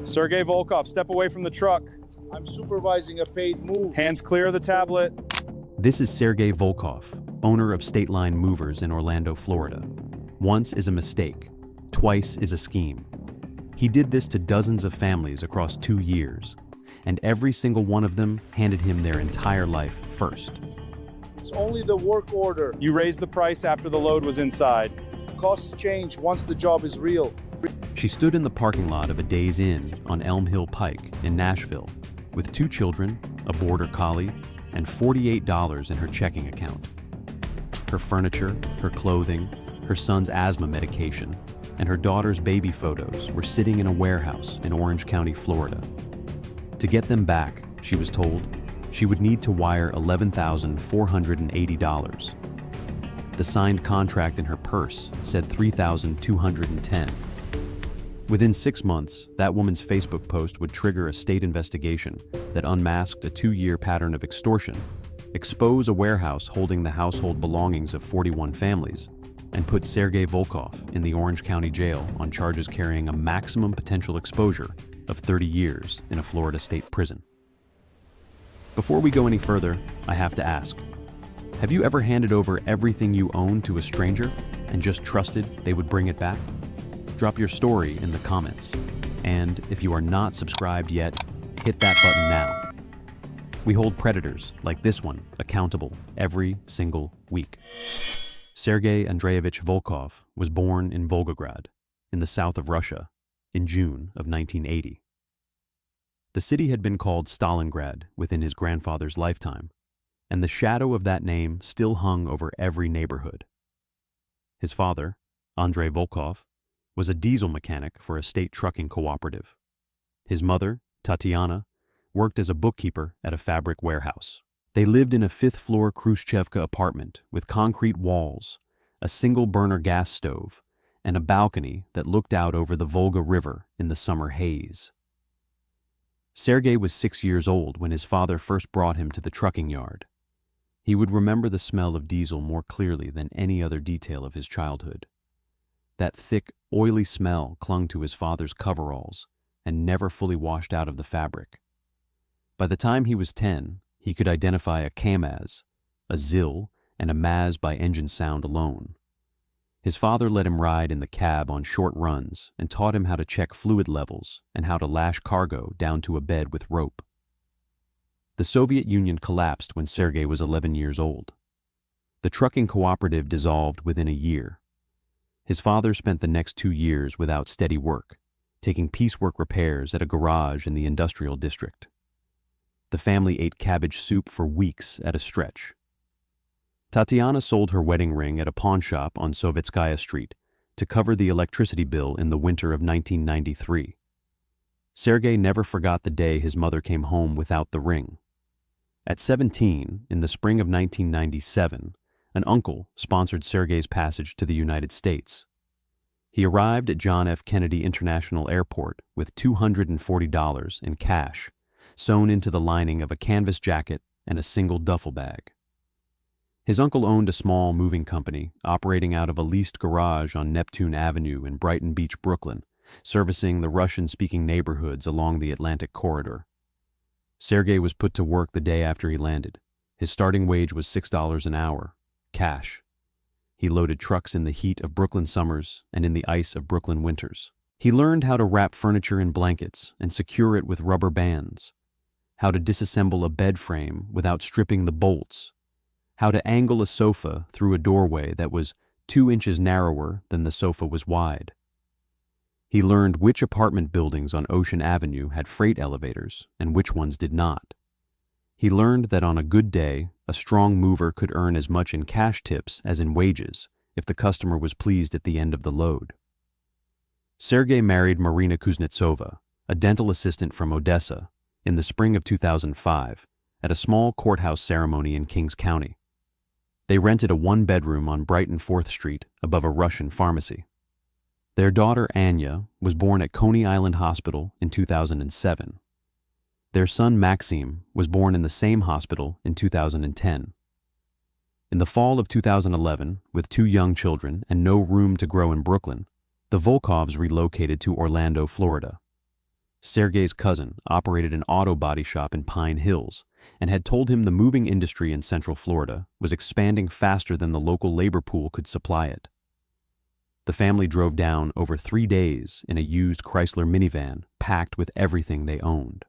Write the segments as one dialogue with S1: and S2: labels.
S1: Sergei Volkov, step away from the truck.
S2: I'm supervising a paid move.
S1: Hands clear of the tablet.
S3: This is Sergei Volkov, owner of State Line Movers in Orlando, Florida. Once is a mistake, twice is a scheme. He did this to dozens of families across 2 years, and every single one of them handed him their entire life first.
S2: It's only the work order.
S1: You raised the price after the load was inside.
S2: Costs change once the job is real.
S3: She stood in the parking lot of a Days Inn on Elm Hill Pike in Nashville with 2 children, a border collie, and $48 in her checking account. Her furniture, her clothing, her son's asthma medication, and her daughter's baby photos were sitting in a warehouse in Orange County, Florida. To get them back, she was told, she would need to wire $11,480. The signed contract in her purse said $3,210. Within 6 months, that woman's Facebook post would trigger a state investigation that unmasked a 2-year pattern of extortion, expose a warehouse holding the household belongings of 41 families, and put Sergei Volkov in the Orange County Jail on charges carrying a maximum potential exposure of 30 years in a Florida state prison. Before we go any further, I have to ask, have you ever handed over everything you own to a stranger and just trusted they would bring it back? Drop your story in the comments. And if you are not subscribed yet, hit that button now. We hold predators like this one accountable every single week. Sergei Andreevich Volkov was born in Volgograd, in the south of Russia, in June of 1980. The city had been called Stalingrad within his grandfather's lifetime, and the shadow of that name still hung over every neighborhood. His father, Andrei Volkov, was a diesel mechanic for a state trucking cooperative. His mother, Tatiana, worked as a bookkeeper at a fabric warehouse. They lived in a 5th-floor Khrushchevka apartment with concrete walls, a single-burner gas stove, and a balcony that looked out over the Volga River in the summer haze. Sergei was 6 years old when his father first brought him to the trucking yard. He would remember the smell of diesel more clearly than any other detail of his childhood. That thick, oily smell clung to his father's coveralls and never fully washed out of the fabric. By the time he was 10, he could identify a Kamaz, a Zil, and a Maz by engine sound alone. His father let him ride in the cab on short runs and taught him how to check fluid levels and how to lash cargo down to a bed with rope. The Soviet Union collapsed when Sergei was 11 years old. The trucking cooperative dissolved within a year. His father spent the next 2 years without steady work, taking piecework repairs at a garage in the industrial district. The family ate cabbage soup for weeks at a stretch. Tatiana sold her wedding ring at a pawn shop on Sovetskaya Street to cover the electricity bill in the winter of 1993. Sergei never forgot the day his mother came home without the ring. At 17, in the spring of 1997, an uncle sponsored Sergei's passage to the United States. He arrived at John F. Kennedy International Airport with $240 in cash, sewn into the lining of a canvas jacket and a single duffel bag. His uncle owned a small moving company operating out of a leased garage on Neptune Avenue in Brighton Beach, Brooklyn, servicing the Russian-speaking neighborhoods along the Atlantic corridor. Sergei was put to work the day after he landed. His starting wage was $6 an hour, cash. He loaded trucks in the heat of Brooklyn summers and in the ice of Brooklyn winters. He learned how to wrap furniture in blankets and secure it with rubber bands, how to disassemble a bed frame without stripping the bolts, how to angle a sofa through a doorway that was 2 inches narrower than the sofa was wide. He learned which apartment buildings on Ocean Avenue had freight elevators and which ones did not. He learned that on a good day, a strong mover could earn as much in cash tips as in wages if the customer was pleased at the end of the load. Sergei married Marina Kuznetsova, a dental assistant from Odessa, in the spring of 2005 at a small courthouse ceremony in Kings County. They rented a 1-bedroom on Brighton 4th Street above a Russian pharmacy. Their daughter Anya was born at Coney Island Hospital in 2007. Their son Maxim was born in the same hospital in 2010. In the fall of 2011, with 2 young children and no room to grow in Brooklyn, the Volkovs relocated to Orlando, Florida. Sergey's cousin operated an auto body shop in Pine Hills and had told him the moving industry in Central Florida was expanding faster than the local labor pool could supply it. The family drove down over 3 days in a used Chrysler minivan packed with everything they owned.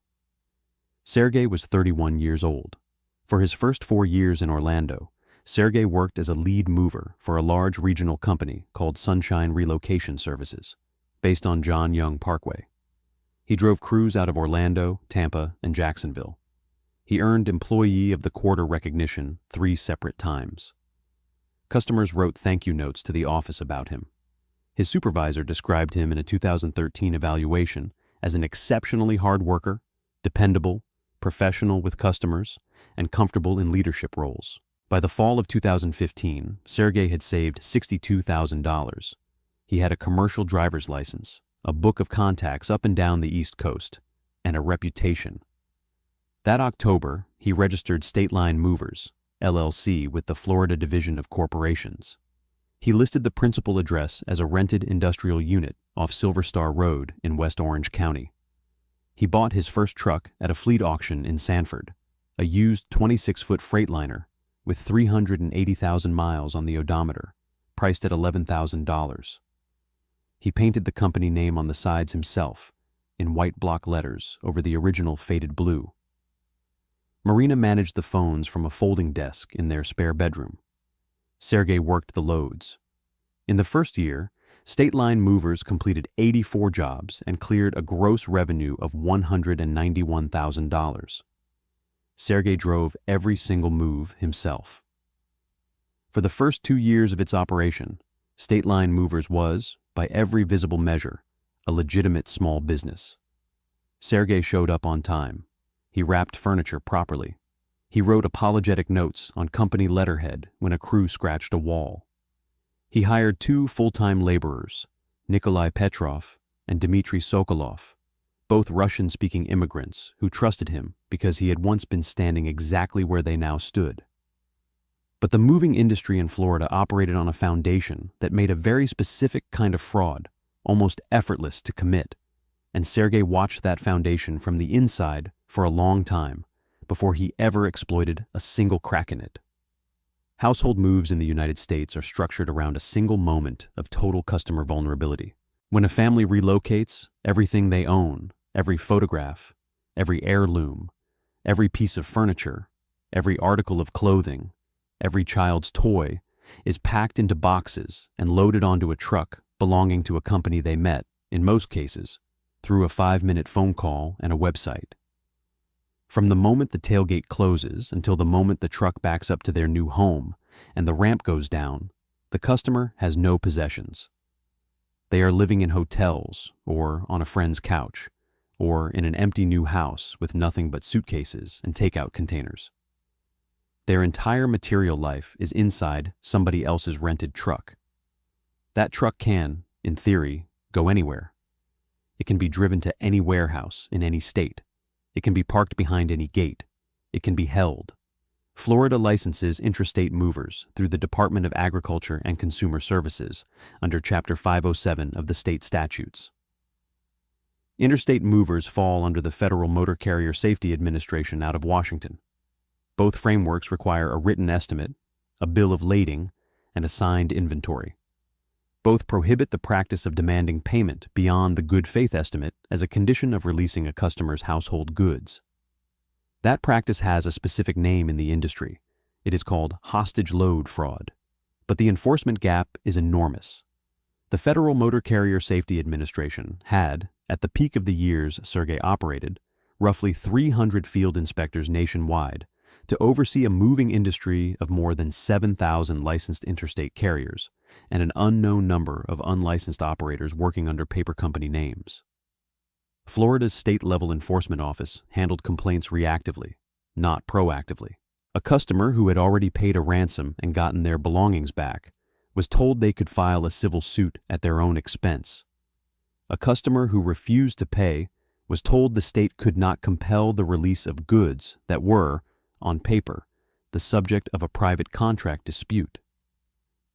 S3: Sergey was 31 years old. For his first 4 years in Orlando, Sergey worked as a lead mover for a large regional company called Sunshine Relocation Services, based on John Young Parkway. He drove crews out of Orlando, Tampa, and Jacksonville. He earned Employee of the Quarter recognition 3 separate times. Customers wrote thank you notes to the office about him. His supervisor described him in a 2013 evaluation as an exceptionally hard worker, dependable, professional with customers, and comfortable in leadership roles. By the fall of 2015, Sergey had saved $62,000. He had a commercial driver's license, a book of contacts up and down the East Coast, and a reputation. That October, he registered State Line Movers, LLC, with the Florida Division of Corporations. He listed the principal address as a rented industrial unit off Silver Star Road in West Orange County. He bought his first truck at a fleet auction in Sanford, a used 26-foot Freightliner with 380,000 miles on the odometer, priced at $11,000. He painted the company name on the sides himself, in white block letters over the original faded blue. Marina managed the phones from a folding desk in their spare bedroom. Sergey worked the loads. In the first year, State Line Movers completed 84 jobs and cleared a gross revenue of $191,000. Sergey drove every single move himself. For the first 2 years of its operation, State Line Movers was, by every visible measure, a legitimate small business. Sergey showed up on time. He wrapped furniture properly. He wrote apologetic notes on company letterhead when a crew scratched a wall. He hired 2 full-time laborers, Nikolai Petrov and Dmitry Sokolov, both Russian-speaking immigrants who trusted him because he had once been standing exactly where they now stood. But the moving industry in Florida operated on a foundation that made a very specific kind of fraud almost effortless to commit, and Sergey watched that foundation from the inside for a long time before he ever exploited a single crack in it. Household moves in the United States are structured around a single moment of total customer vulnerability. When a family relocates, everything they own, every photograph, every heirloom, every piece of furniture, every article of clothing, every child's toy, is packed into boxes and loaded onto a truck belonging to a company they met, in most cases, through a 5-minute phone call and a website. From the moment the tailgate closes until the moment the truck backs up to their new home and the ramp goes down, the customer has no possessions. They are living in hotels or on a friend's couch or in an empty new house with nothing but suitcases and takeout containers. Their entire material life is inside somebody else's rented truck. That truck can, in theory, go anywhere. It can be driven to any warehouse in any state. It can be parked behind any gate. It can be held. Florida licenses intrastate movers through the Department of Agriculture and Consumer Services under Chapter 507 of the state statutes. Interstate movers fall under the Federal Motor Carrier Safety Administration out of Washington. Both frameworks require a written estimate, a bill of lading, and a signed inventory. Both prohibit the practice of demanding payment beyond the good faith estimate as a condition of releasing a customer's household goods. That practice has a specific name in the industry. It is called hostage load fraud. But the enforcement gap is enormous. The Federal Motor Carrier Safety Administration had, at the peak of the years Sergey operated, roughly 300 field inspectors nationwide to oversee a moving industry of more than 7,000 licensed interstate carriers and an unknown number of unlicensed operators working under paper company names. Florida's state-level enforcement office handled complaints reactively, not proactively. A customer who had already paid a ransom and gotten their belongings back was told they could file a civil suit at their own expense. A customer who refused to pay was told the state could not compel the release of goods that were, on paper, the subject of a private contract dispute.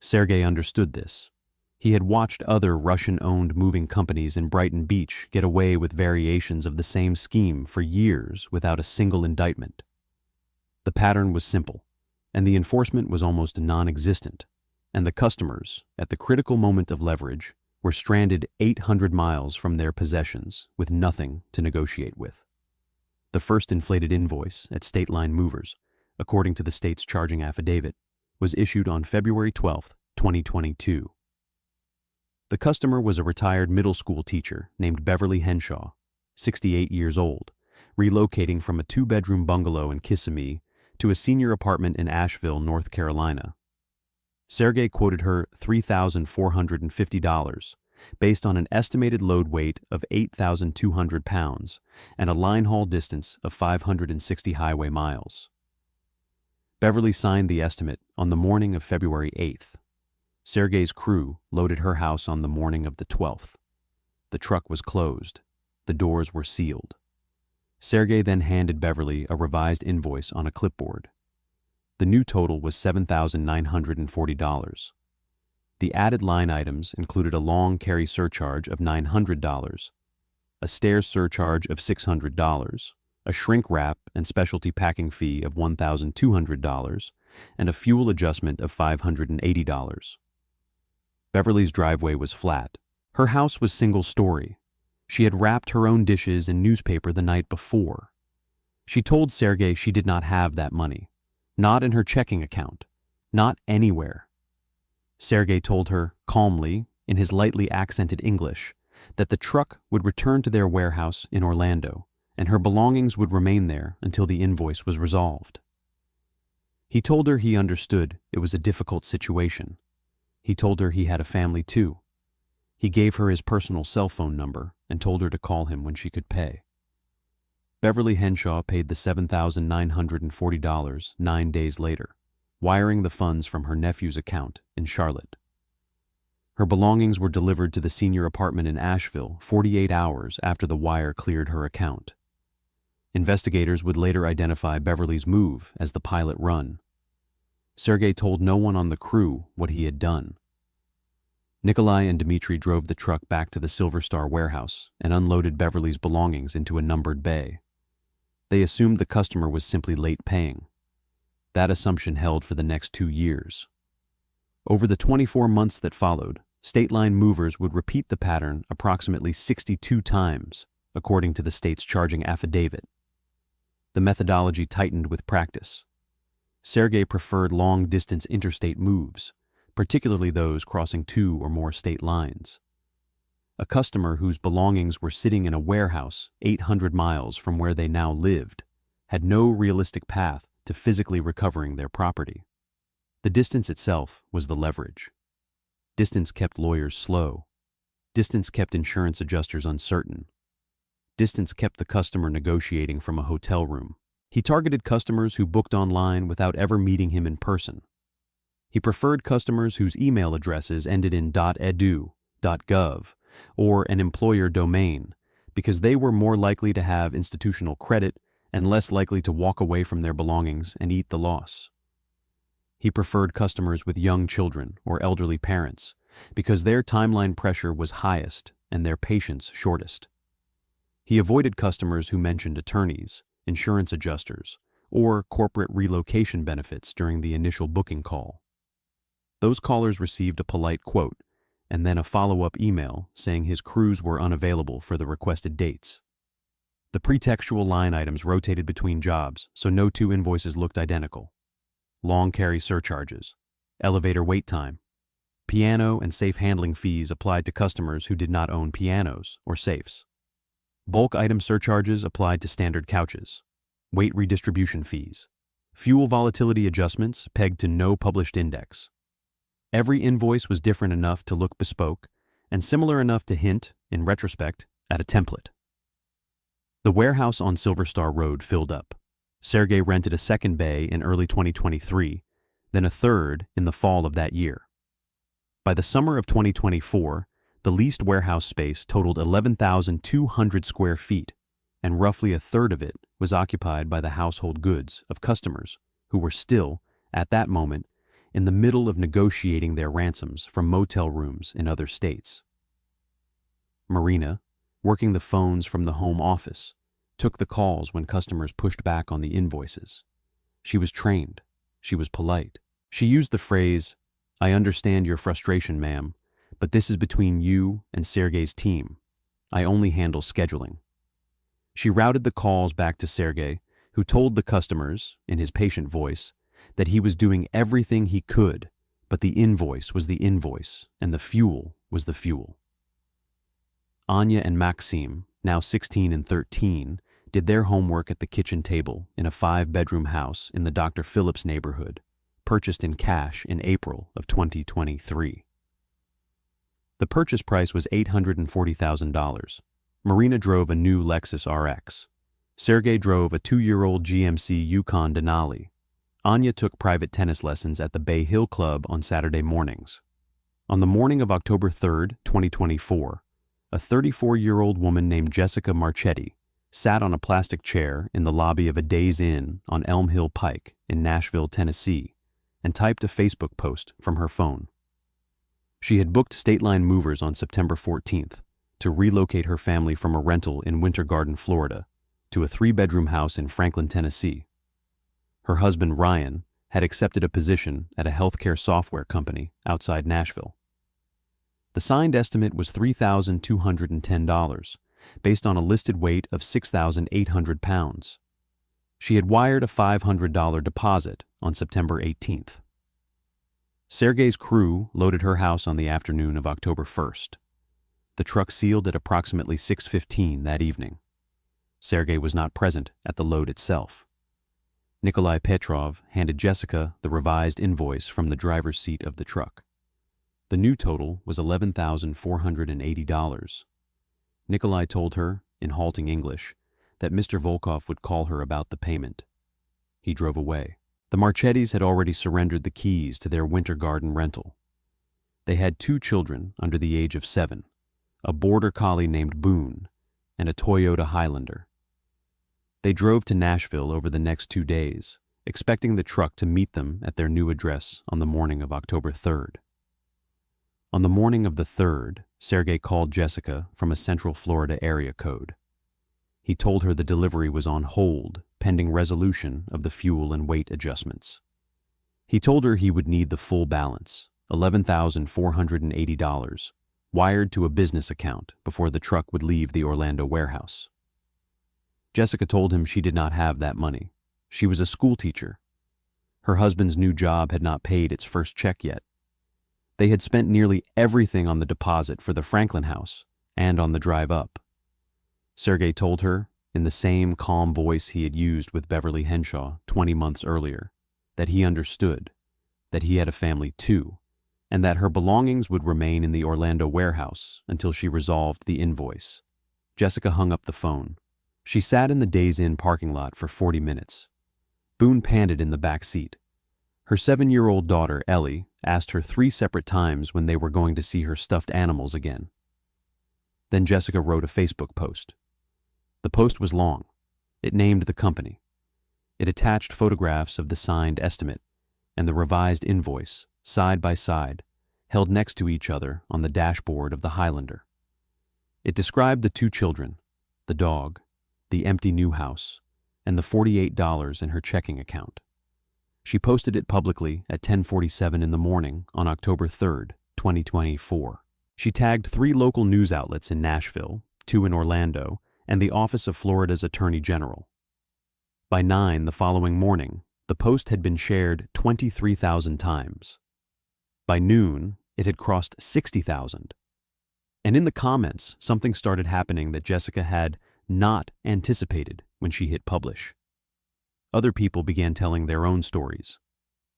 S3: Sergey understood this. He had watched other Russian-owned moving companies in Brighton Beach get away with variations of the same scheme for years without a single indictment. The pattern was simple, and the enforcement was almost non-existent, and the customers, at the critical moment of leverage, were stranded 800 miles from their possessions with nothing to negotiate with. The first inflated invoice at State Line Movers, according to the state's charging affidavit, was issued on February 12, 2022. The customer was a retired middle school teacher named Beverly Henshaw, 68 years old, relocating from a 2-bedroom bungalow in Kissimmee to a senior apartment in Asheville, North Carolina. Sergey quoted her $3,450 based on an estimated load weight of 8,200 pounds and a line haul distance of 560 highway miles. Beverly signed the estimate on the morning of February 8th. Sergey's crew loaded her house on the morning of the 12th. The truck was closed. The doors were sealed. Sergey then handed Beverly a revised invoice on a clipboard. The new total was $7,940. The added line items included a long carry surcharge of $900, a stairs surcharge of $600, a shrink wrap and specialty packing fee of $1,200, and a fuel adjustment of $580. Beverly's driveway was flat. Her house was single-story. She had wrapped her own dishes in newspaper the night before. She told Sergey she did not have that money, not in her checking account, not anywhere. Sergey told her, calmly, in his lightly accented English, that the truck would return to their warehouse in Orlando, and her belongings would remain there until the invoice was resolved. He told her he understood it was a difficult situation. He told her he had a family too. He gave her his personal cell phone number and told her to call him when she could pay. Beverly Henshaw paid the $7,940 9 days later, wiring the funds from her nephew's account in Charlotte. Her belongings were delivered to the senior apartment in Asheville 48 hours after the wire cleared her account. Investigators would later identify Beverly's move as the pilot run. Sergey told no one on the crew what he had done. Nikolai and Dmitry drove the truck back to the Silver Star warehouse and unloaded Beverly's belongings into a numbered bay. They assumed the customer was simply late paying. That assumption held for the next 2 years. Over the 24 months that followed, State Line Movers would repeat the pattern approximately 62 times, according to the state's charging affidavit. The methodology tightened with practice. Sergey preferred long-distance interstate moves, particularly those crossing 2 or more state lines. A customer whose belongings were sitting in a warehouse 800 miles from where they now lived had no realistic path to physically recovering their property. The distance itself was the leverage. Distance kept lawyers slow. Distance kept insurance adjusters uncertain. Distance kept the customer negotiating from a hotel room. He targeted customers who booked online without ever meeting him in person. He preferred customers whose email addresses ended in .edu, .gov, or an employer domain, because they were more likely to have institutional credit and less likely to walk away from their belongings and eat the loss. He preferred customers with young children or elderly parents, because their timeline pressure was highest and their patience shortest. He avoided customers who mentioned attorneys, insurance adjusters, or corporate relocation benefits during the initial booking call. Those callers received a polite quote and then a follow-up email saying his crews were unavailable for the requested dates. The pretextual line items rotated between jobs, so no 2 invoices looked identical. Long carry surcharges, elevator wait time, piano and safe handling fees applied to customers who did not own pianos or safes. Bulk item surcharges applied to standard couches, weight redistribution fees, fuel volatility adjustments pegged to no published index. Every invoice was different enough to look bespoke and similar enough to hint, in retrospect, at a template. The warehouse on Silver Star Road filled up. Sergey rented a second bay in early 2023, then a third in the fall of that year. By the summer of 2024, the leased warehouse space totaled 11,200 square feet, and roughly a third of it was occupied by the household goods of customers who were still, at that moment, in the middle of negotiating their ransoms from motel rooms in other states. Marina, working the phones from the home office, took the calls when customers pushed back on the invoices. She was trained. She was polite. She used the phrase, "I understand your frustration, ma'am, but this is between you and Sergey's team. I only handle scheduling." She routed the calls back to Sergey, who told the customers, in his patient voice, that he was doing everything he could, but the invoice was the invoice, and the fuel was the fuel. Anya and Maxim, now 16 and 13, did their homework at the kitchen table in a 5-bedroom house in the Dr. Phillips neighborhood, purchased in cash in April of 2023. The purchase price was $840,000. Marina drove a new Lexus RX. Sergey drove a 2-year-old GMC Yukon Denali. Anya took private tennis lessons at the Bay Hill Club on Saturday mornings. On the morning of October 3, 2024, a 34-year-old woman named Jessica Marchetti sat on a plastic chair in the lobby of a Days Inn on Elm Hill Pike in Nashville, Tennessee, and typed a Facebook post from her phone. She had booked State Line Movers on September 14th to relocate her family from a rental in Winter Garden, Florida, to a 3-bedroom house in Franklin, Tennessee. Her husband, Ryan, had accepted a position at a healthcare software company outside Nashville. The signed estimate was $3,210, based on a listed weight of 6,800 pounds. She had wired a $500 deposit on September 18th. Sergey's crew loaded her house on the afternoon of October 1st. The truck sealed at approximately 6:15 that evening. Sergey was not present at the load itself. Nikolai Petrov handed Jessica the revised invoice from the driver's seat of the truck. The new total was $11,480. Nikolai told her, in halting English, that Mr. Volkov would call her about the payment. He drove away. The Marchettis had already surrendered the keys to their Winter Garden rental. They had 2 children under the age of 7, a border collie named Boone, and a Toyota Highlander. They drove to Nashville over the next 2 days, expecting the truck to meet them at their new address on the morning of October 3rd. On the morning of the 3rd, Sergey called Jessica from a Central Florida area code. He told her the delivery was on hold, pending resolution of the fuel and weight adjustments. He told her he would need the full balance, $11,480, wired to a business account before the truck would leave the Orlando warehouse. Jessica told him she did not have that money. She was a schoolteacher. Her husband's new job had not paid its first check yet. They had spent nearly everything on the deposit for the Franklin house and on the drive up. Sergey told her, in the same calm voice he had used with Beverly Henshaw 20 months earlier, that he understood, that he had a family too, and that her belongings would remain in the Orlando warehouse until she resolved the invoice. Jessica hung up the phone. She sat in the Days Inn parking lot for 40 minutes. Boone panted in the back seat. Her 7-year-old daughter, Ellie, asked her 3 separate times when they were going to see her stuffed animals again. Then Jessica wrote a Facebook post. The post was long. It named the company. It attached photographs of the signed estimate and the revised invoice, side by side, held next to each other on the dashboard of the Highlander. It described the 2 children, the dog, the empty new house, and the $48 in her checking account. She posted it publicly at 10:47 in the morning on October 3rd, 2024. She tagged 3 local news outlets in Nashville, 2 in Orlando, and the Office of Florida's Attorney General. By 9 the following morning, the post had been shared 23,000 times. By noon, it had crossed 60,000. And in the comments, something started happening that Jessica had not anticipated when she hit publish. Other people began telling their own stories.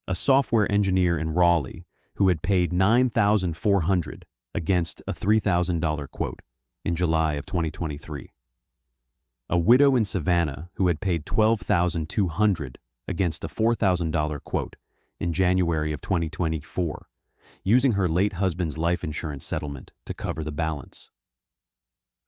S3: A software engineer in Raleigh who had paid $9,400 against a $3,000 quote in July of 2023. A widow in Savannah who had paid $12,200 against a $4,000 quote in January of 2024, using her late husband's life insurance settlement to cover the balance.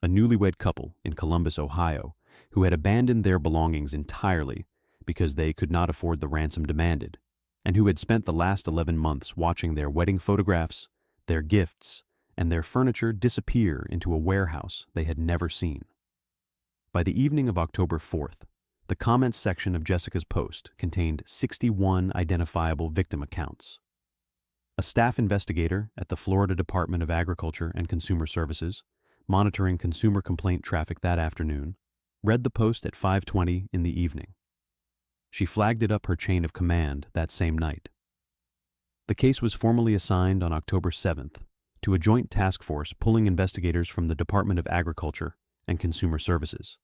S3: A newlywed couple in Columbus, Ohio, who had abandoned their belongings entirely because they could not afford the ransom demanded, and who had spent the last 11 months watching their wedding photographs, their gifts, and their furniture disappear into a warehouse they had never seen. By the evening of October 4th, the comments section of Jessica's post contained 61 identifiable victim accounts. A staff investigator at the Florida Department of Agriculture and Consumer Services, monitoring consumer complaint traffic that afternoon, read the post at 5:20 in the evening. She flagged it up her chain of command that same night. The case was formally assigned on October 7th to a joint task force pulling investigators from the Department of Agriculture and Consumer Services,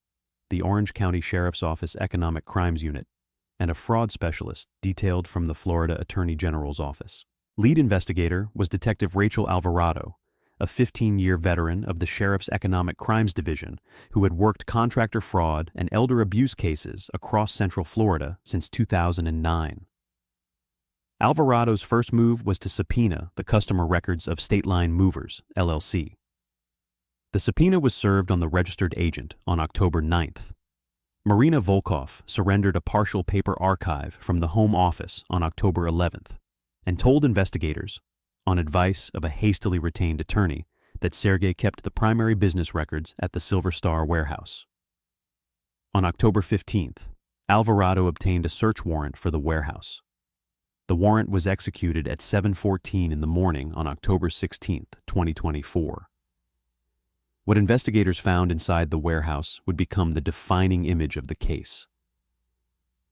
S3: the Orange County Sheriff's Office Economic Crimes Unit, and a fraud specialist detailed from the Florida Attorney General's office. Lead investigator was Detective Rachel Alvarado, a 15-year veteran of the Sheriff's Economic Crimes Division who had worked contractor fraud and elder abuse cases across Central Florida since 2009. Alvarado's first move was to subpoena the customer records of State Line Movers, LLC. The subpoena was served on the registered agent on October 9th. Marina Volkov surrendered a partial paper archive from the home office on October 11th and told investigators, on advice of a hastily retained attorney, that Sergey kept the primary business records at the Silver Star warehouse. On October 15th, Alvarado obtained a search warrant for the warehouse. The warrant was executed at 7:14 in the morning on October 16th, 2024. What investigators found inside the warehouse would become the defining image of the case.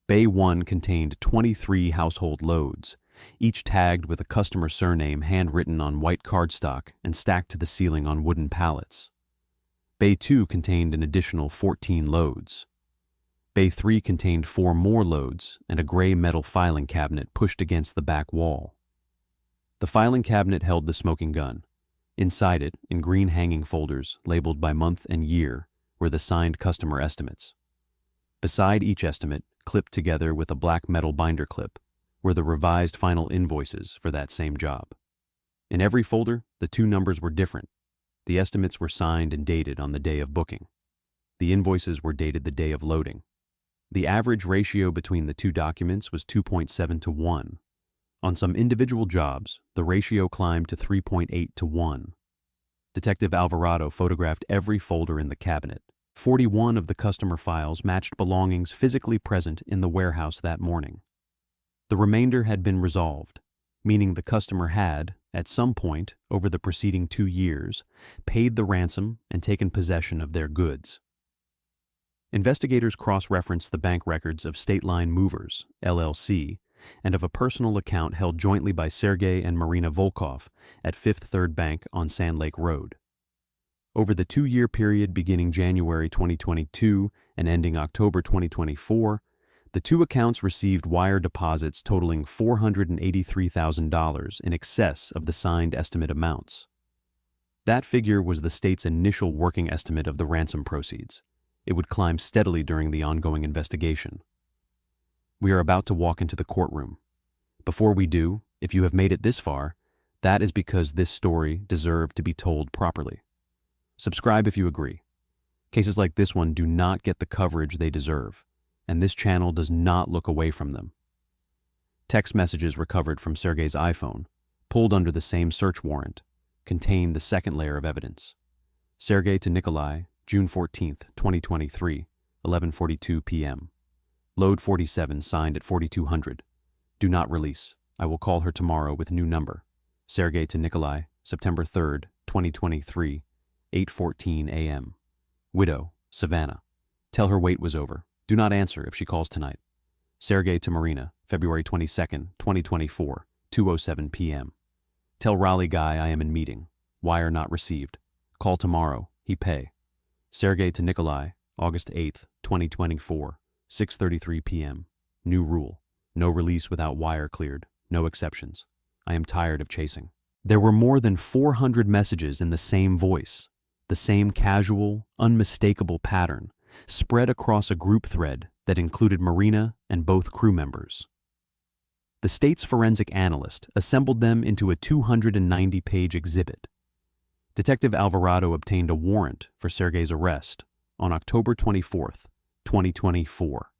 S3: Bay 1 contained 23 household loads, each tagged with a customer surname handwritten on white cardstock and stacked to the ceiling on wooden pallets. Bay 2 contained an additional 14 loads. Bay 3 contained 4 more loads and a gray metal filing cabinet pushed against the back wall. The filing cabinet held the smoking gun. Inside it, in green hanging folders labeled by month and year, were the signed customer estimates. Beside each estimate, clipped together with a black metal binder clip, were the revised final invoices for that same job. In every folder, the two numbers were different. The estimates were signed and dated on the day of booking. The invoices were dated the day of loading. The average ratio between the two documents was 2.7 to 1. On some individual jobs, the ratio climbed to 3.8 to 1. Detective Alvarado photographed every folder in the cabinet. 41 of the customer files matched belongings physically present in the warehouse that morning. The remainder had been resolved, meaning the customer had, at some point over the preceding 2 years, paid the ransom and taken possession of their goods. Investigators cross-referenced the bank records of State Line Movers, LLC, and of a personal account held jointly by Sergey and Marina Volkov at Fifth Third Bank on Sand Lake Road. Over the 2-year period beginning January 2022 and ending October 2024, the two accounts received wire deposits totaling $483,000 in excess of the signed estimate amounts. That figure was the state's initial working estimate of the ransom proceeds. It would climb steadily during the ongoing investigation. We are about to walk into the courtroom. Before we do, if you have made it this far, that is because this story deserved to be told properly. Subscribe if you agree. Cases like this one do not get the coverage they deserve, and this channel does not look away from them. Text messages recovered from Sergey's iPhone, pulled under the same search warrant, contain the second layer of evidence. Sergey to Nikolai, June 14, 2023, 11:42 p.m. Load 47 signed at 4200. Do not release. I will call her tomorrow with new number. Sergey to Nikolai, September 3, 2023, 8:14 a.m. Widow, Savannah. Tell her wait was over. Do not answer if she calls tonight. Sergey to Marina, February 22, 2024, 2:07 p.m. Tell Raleigh guy I am in meeting. Wire not received. Call tomorrow. He pay. Sergey to Nikolai, August 8, 2024, 6:33 p.m. New rule. No release without wire cleared. No exceptions. I am tired of chasing. There were more than 400 messages in the same voice, the same casual, unmistakable pattern, spread across a group thread that included Marina and both crew members. The state's forensic analyst assembled them into a 290-page exhibit. Detective Alvarado obtained a warrant for Sergey's arrest on October 24, 2024.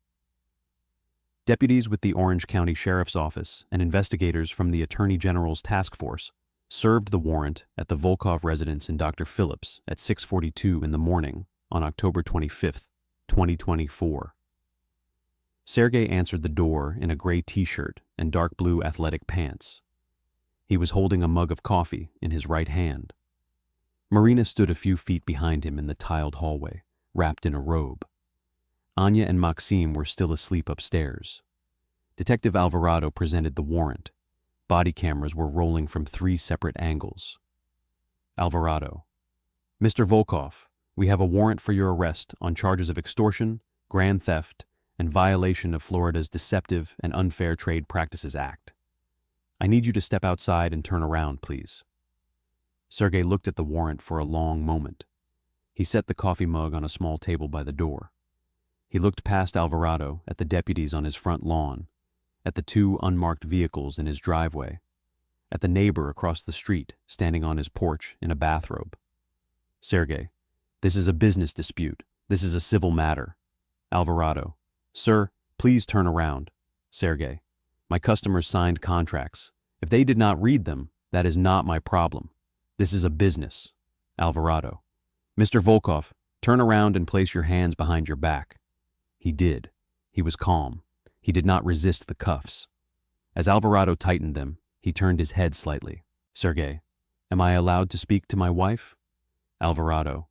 S3: Deputies with the Orange County Sheriff's Office and investigators from the Attorney General's Task Force served the warrant at the Volkov residence in Dr. Phillips at 6:42 in the morning on October 25, 2024. Sergei answered the door in a gray t-shirt and dark blue athletic pants. He was holding a mug of coffee in his right hand. Marina stood a few feet behind him in the tiled hallway, wrapped in a robe. Anya and Maxime were still asleep upstairs. Detective Alvarado presented the warrant. Body cameras were rolling from 3 separate angles. Alvarado: Mr. Volkov, we have a warrant for your arrest on charges of extortion, grand theft, and violation of Florida's Deceptive and Unfair Trade Practices Act. I need you to step outside and turn around, please. Sergei looked at the warrant for a long moment. He set the coffee mug on a small table by the door. He looked past Alvarado at the deputies on his front lawn, at the 2 unmarked vehicles in his driveway, at the neighbor across the street standing on his porch in a bathrobe. Sergei: This is a business dispute. This is a civil matter. Alvarado: Sir, please turn around. Sergei: My customers signed contracts. If they did not read them, that is not my problem. This is a business. Alvarado: Mr. Volkov, turn around and place your hands behind your back. He did. He was calm. He did not resist the cuffs. As Alvarado tightened them, he turned his head slightly. Sergei: Am I allowed to speak to my wife? Alvarado: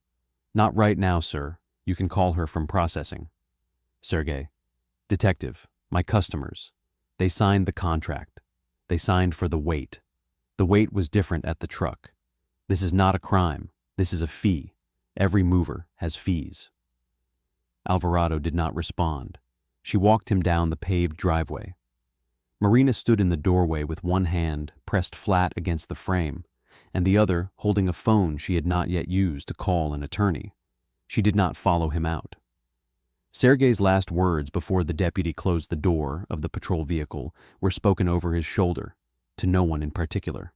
S3: Not right now, sir. You can call her from processing. Sergei: Detective, my customers. They signed the contract. They signed for the weight. The weight was different at the truck. This is not a crime. This is a fee. Every mover has fees. Alvarado did not respond. She walked him down the paved driveway. Marina stood in the doorway with one hand pressed flat against the frame, and the other holding a phone she had not yet used to call an attorney. She did not follow him out. Sergei's last words before the deputy closed the door of the patrol vehicle were spoken over his shoulder, to no one in particular.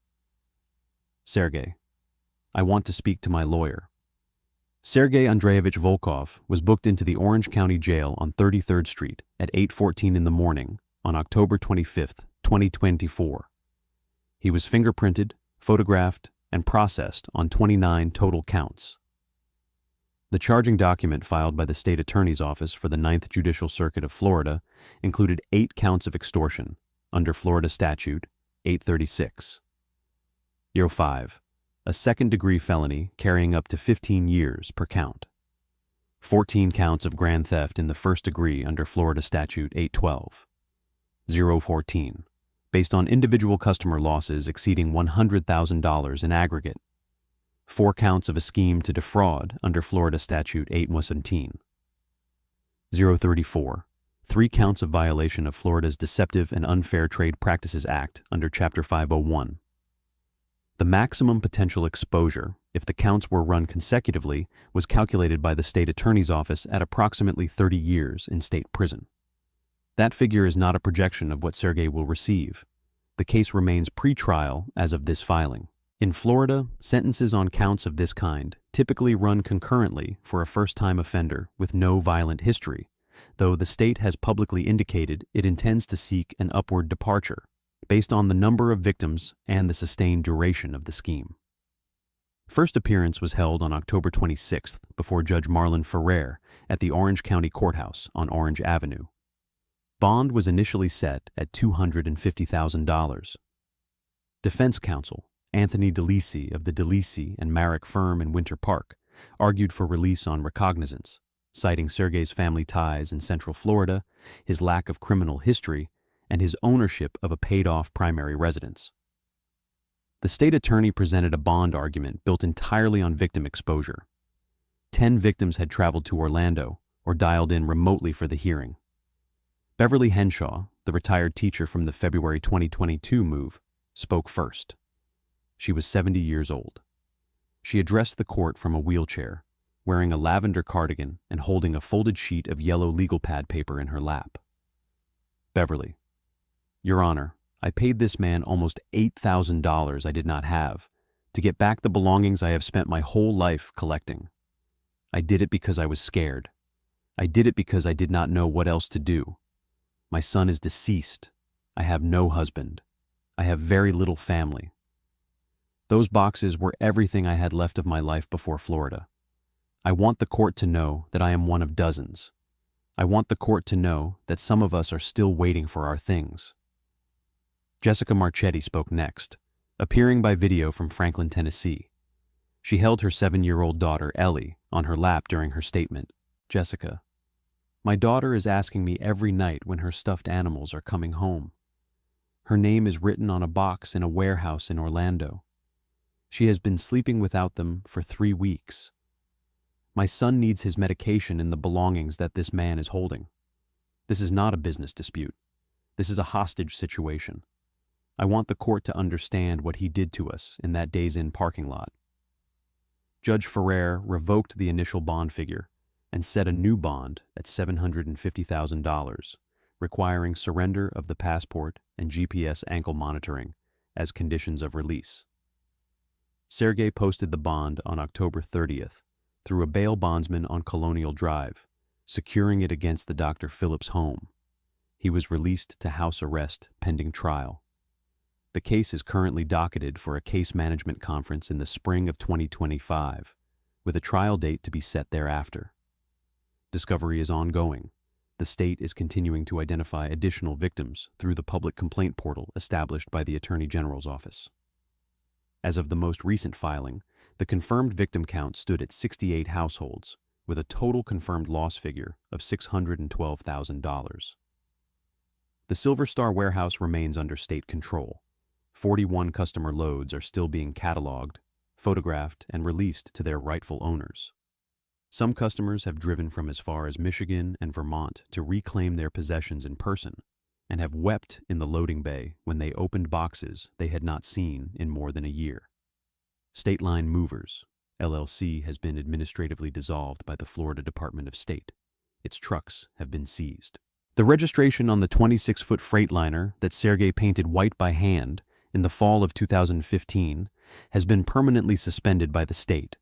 S3: Sergei: I want to speak to my lawyer. Sergei Andreevich Volkov was booked into the Orange County Jail on 33rd Street at 8:14 in the morning on October 25, 2024. He was fingerprinted, photographed, and processed on 29 total counts. The charging document filed by the State Attorney's Office for the 9th Judicial Circuit of Florida included 8 counts of extortion under Florida Statute 836. 5. A second-degree felony carrying up to 15 years per count. 14 counts of grand theft in the first degree under Florida Statute 812. 014. Based on individual customer losses exceeding $100,000 in aggregate. 4 counts of a scheme to defraud under Florida Statute 817. 034. 3 counts of violation of Florida's Deceptive and Unfair Trade Practices Act under Chapter 501. The maximum potential exposure, if the counts were run consecutively, was calculated by the State Attorney's Office at approximately 30 years in state prison. That figure is not a projection of what Sergei will receive. The case remains pre-trial as of this filing. In Florida, sentences on counts of this kind typically run concurrently for a first-time offender with no violent history, though the state has publicly indicated it intends to seek an upward departure based on the number of victims and the sustained duration of the scheme. First appearance was held on October 26th before Judge Marlon Ferrer at the Orange County Courthouse on Orange Avenue. Bond was initially set at $250,000. Defense counsel Anthony DeLisi of the DeLisi and Marek firm in Winter Park argued for release on recognizance, citing Sergei's family ties in Central Florida, his lack of criminal history, and his ownership of a paid-off primary residence. The state attorney presented a bond argument built entirely on victim exposure. 10 victims had traveled to Orlando or dialed in remotely for the hearing. Beverly Henshaw, the retired teacher from the February 2022 move, spoke first. She was 70 years old. She addressed the court from a wheelchair, wearing a lavender cardigan and holding a folded sheet of yellow legal pad paper in her lap. Beverly: Your Honor, I paid this man almost $8,000 I did not have to get back the belongings I have spent my whole life collecting. I did it because I was scared. I did it because I did not know what else to do. My son is deceased. I have no husband. I have very little family. Those boxes were everything I had left of my life before Florida. I want the court to know that I am one of dozens. I want the court to know that some of us are still waiting for our things. Jessica Marchetti spoke next, appearing by video from Franklin, Tennessee. She held her 7-year-old daughter, Ellie, on her lap during her statement. Jessica, my daughter is asking me every night when her stuffed animals are coming home. Her name is written on a box in a warehouse in Orlando. She has been sleeping without them for 3 weeks. My son needs his medication and the belongings that this man is holding. This is not a business dispute. This is a hostage situation. I want the court to understand what he did to us in that Days Inn parking lot. Judge Ferrer revoked the initial bond figure and set a new bond at $750,000, requiring surrender of the passport and GPS ankle monitoring as conditions of release. Sergei posted the bond on October 30th through a bail bondsman on Colonial Drive, securing it against the Dr. Phillips home. He was released to house arrest pending trial. The case is currently docketed for a case management conference in the spring of 2025, with a trial date to be set thereafter. Discovery is ongoing. The state is continuing to identify additional victims through the public complaint portal established by the Attorney General's office. As of the most recent filing, the confirmed victim count stood at 68 households, with a total confirmed loss figure of $612,000. The Silver Star warehouse remains under state control. 41 customer loads are still being cataloged, photographed, and released to their rightful owners. Some customers have driven from as far as Michigan and Vermont to reclaim their possessions in person, and have wept in the loading bay when they opened boxes they had not seen in more than a year. State Line Movers, LLC, has been administratively dissolved by the Florida Department of State. Its trucks have been seized. The registration on the 26-foot Freightliner that Sergei painted white by hand in the fall of 2015 has been permanently suspended by the state.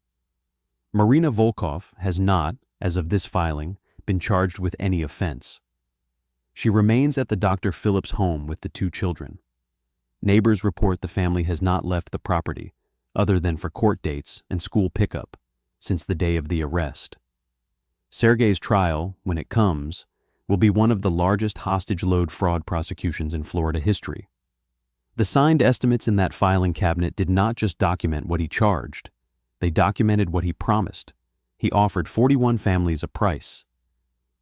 S3: Marina Volkov has not, as of this filing, been charged with any offense. She remains at the Dr. Phillips home with the 2 children. Neighbors report the family has not left the property, other than for court dates and school pickup, since the day of the arrest. Sergei's trial, when it comes, will be one of the largest hostage load fraud prosecutions in Florida history. The signed estimates in that filing cabinet did not just document what he charged, they documented what he promised. He offered 41 families a price,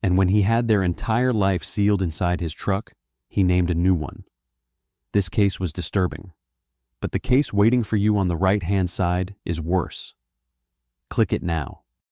S3: and when he had their entire life sealed inside his truck, he named a new one. This case was disturbing, but the case waiting for you on the right-hand side is worse. Click it now.